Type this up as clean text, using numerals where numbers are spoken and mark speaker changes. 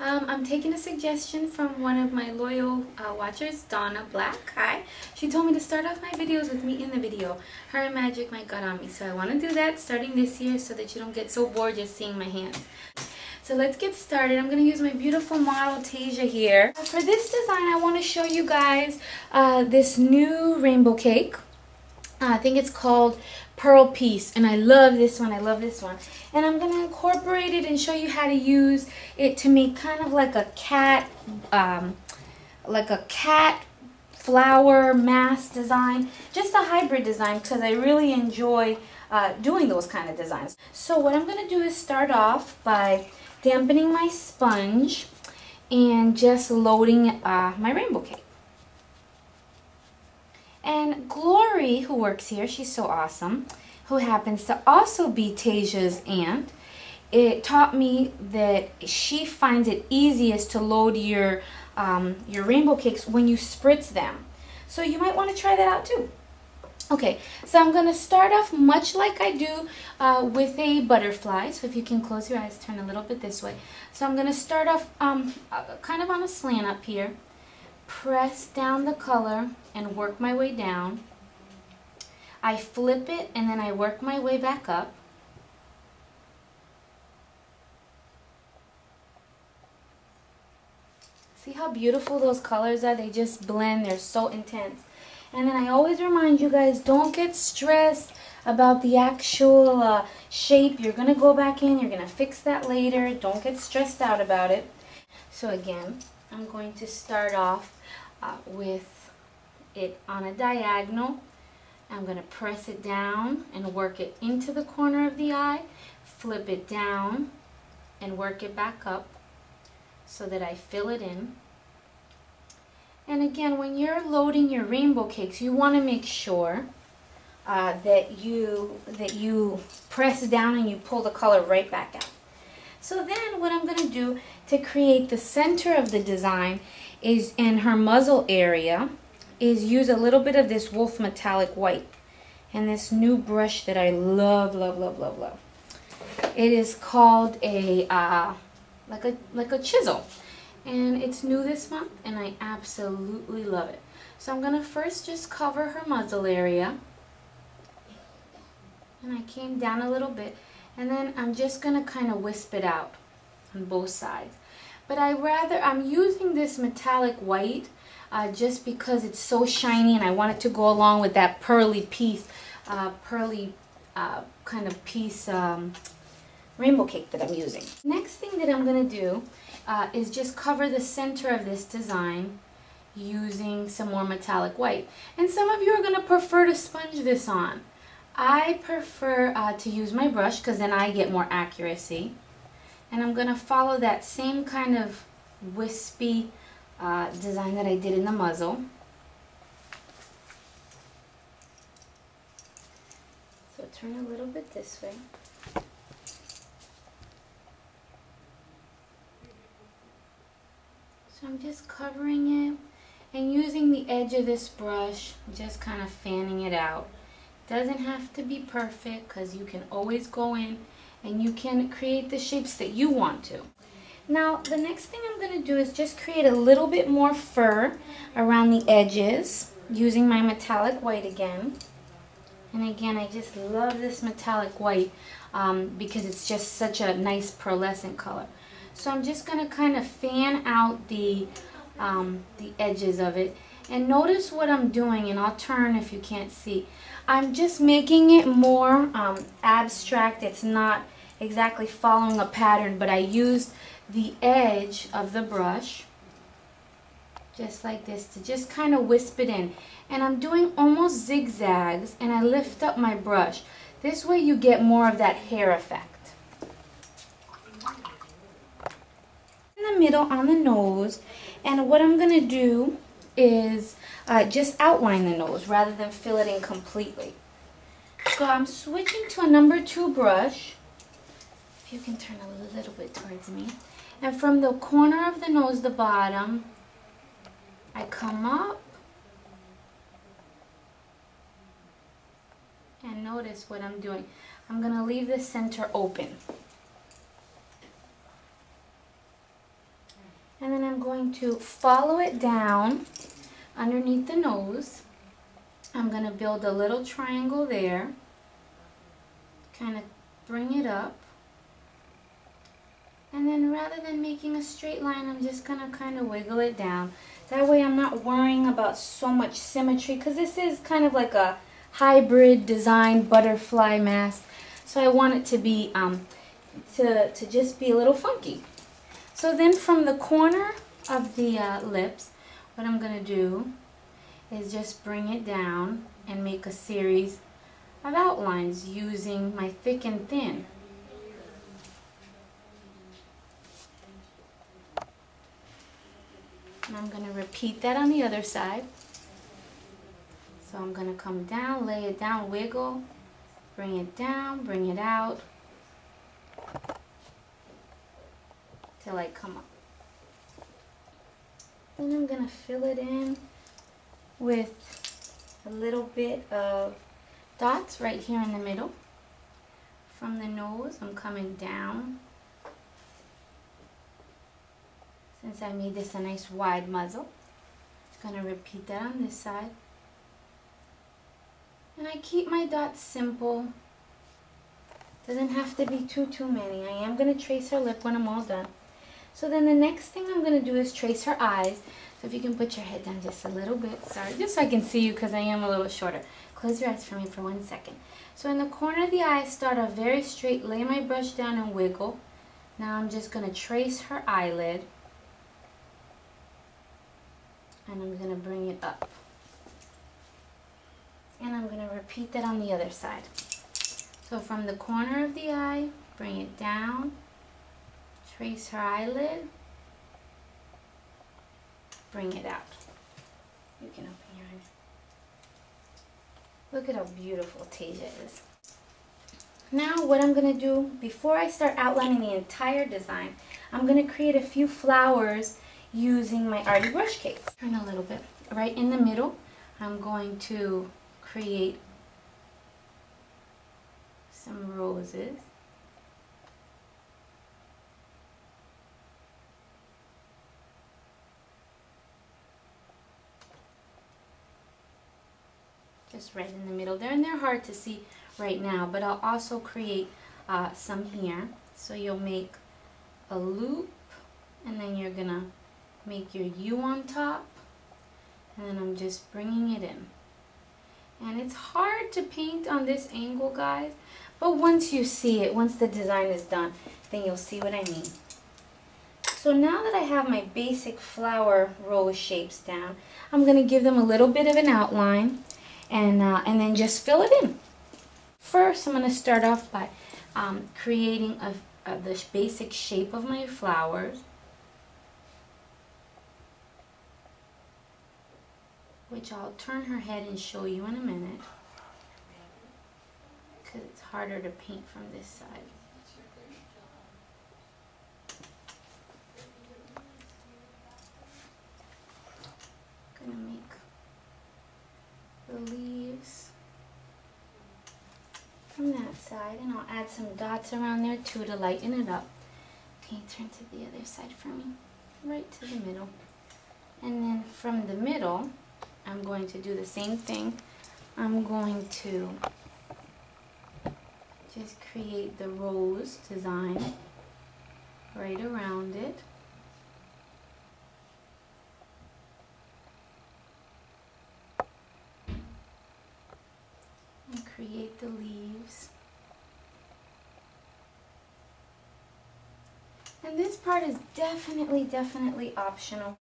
Speaker 1: I'm taking a suggestion from one of my loyal watchers, Donna Black. Hi. She told me to start off my videos with me in the video. Her magic might got on me, so I want to do that starting this year so that you don't get so bored just seeing my hands. So let's get started. I'm going to use my beautiful model Tasia here. For this design, I want to show you guys this new rainbow cake. I think it's called Pearl Peace, and I love this one. And I'm going to incorporate it and show you how to use it to make kind of like a cat flower mask design, just a hybrid design, because I really enjoy doing those kind of designs. So what I'm going to do is start off by dampening my sponge and just loading my rainbow cake. And Glory, who works here, she's so awesome, who happens to also be Tasia's aunt, it taught me that she finds it easiest to load your rainbow cakes when you spritz them. So you might want to try that out too. Okay, so I'm going to start off much like I do with a butterfly. So if you can close your eyes, turn a little bit this way. So I'm going to start off kind of on a slant up here. Press down the color and work my way down. I flip it and then I work my way back up. See how beautiful those colors are? They just blend. They're so intense. And then I always remind you guys, don't get stressed about the actual shape. You're going to go back in. You're going to fix that later. Don't get stressed out about it. So again, I'm going to start off with it on a diagonal. I'm going to press it down and work it into the corner of the eye. Flip it down and work it back up so that I fill it in. And again, when you're loading your rainbow cakes, you want to make sure that you press down and you pull the color right back out. So then what I'm going to do to create the center of the design is, in her muzzle area, is use a little bit of this Wolf Metallic White and this new brush that I love. It is called a like a chisel, and it's new this month and I absolutely love it. So I'm going to first just cover her muzzle area, and I came down a little bit, and then I'm just going to kind of wisp it out on both sides. But I'm using this metallic white just because it's so shiny and I want it to go along with that pearly kind of piece rainbow cake that I'm using. Next thing that I'm going to do is just cover the center of this design using some more metallic white. And some of you are going to prefer to sponge this on. I prefer to use my brush because then I get more accuracy. And I'm going to follow that same kind of wispy design that I did in the muzzle. So turn a little bit this way. So I'm just covering it and using the edge of this brush, just kind of fanning it out. Doesn't have to be perfect because you can always go in and you can create the shapes that you want to. Now the next thing I'm going to do is just create a little bit more fur around the edges using my metallic white again. And again, I just love this metallic white because it's just such a nice pearlescent color. So I'm just going to kind of fan out the edges of it. And notice what I'm doing, and I'll turn if you can't see. I'm just making it more abstract. It's not exactly following a pattern, but I used the edge of the brush, just like this, to just kind of wisp it in. And I'm doing almost zigzags, and I lift up my brush. This way you get more of that hair effect. In the middle on the nose, and what I'm going to do is just outline the nose rather than fill it in completely. So I'm switching to a number 2 brush. If you can turn a little bit towards me. And from the corner of the nose, the bottom, I come up. And notice what I'm doing. I'm going to leave the center open. to follow it down underneath the nose. I'm going to build a little triangle there. Kind of bring it up. And then rather than making a straight line, I'm just going to kind of wiggle it down. That way I'm not worrying about so much symmetry, because this is kind of like a hybrid design butterfly mask. So I want it to be, to just be a little funky. So then from the corner of the lips, what I'm going to do is just bring it down and make a series of outlines using my thick and thin. And I'm going to repeat that on the other side. So I'm going to come down, lay it down, wiggle, bring it down, bring it out, till I come up. Then I'm going to fill it in with a little bit of dots right here in the middle. From the nose, I'm coming down. Since I made this a nice wide muzzle, I'm going to repeat that on this side. And I keep my dots simple. Doesn't have to be too many. I am going to trace her lip when I'm all done. So then the next thing I'm going to do is trace her eyes. So if you can put your head down just a little bit. Sorry, just so I can see you because I am a little shorter. Close your eyes for me for 1 second. So in the corner of the eye, start off very straight. Lay my brush down and wiggle. Now I'm just going to trace her eyelid. And I'm going to bring it up. And I'm going to repeat that on the other side. So from the corner of the eye, bring it down, trace her eyelid, bring it out. You can open your eyes. Look at how beautiful Tasia is. Now what I'm going to do, before I start outlining the entire design, I'm going to create a few flowers using my Artie brush case. Turn a little bit. Right in the middle, I'm going to create some roses. Just right in the middle there, and they're hard to see right now, but I'll also create some here. So you'll make a loop, and then you're gonna make your U on top, and then I'm just bringing it in. And it's hard to paint on this angle, guys, but once you see it, once the design is done, then you'll see what I mean. So now that I have my basic flower rose shapes down, I'm going to give them a little bit of an outline and then just fill it in. First, I'm going to start off by creating the basic shape of my flowers, which I'll turn her head and show you in a minute, because it's harder to paint from this side. I'm gonna make the leaves from that side, and I'll add some dots around there too to lighten it up. Okay, turn to the other side for me, right to the middle. And then from the middle, I'm going to do the same thing. I'm going to just create the rose design right around it. And create the leaves. And this part is definitely optional.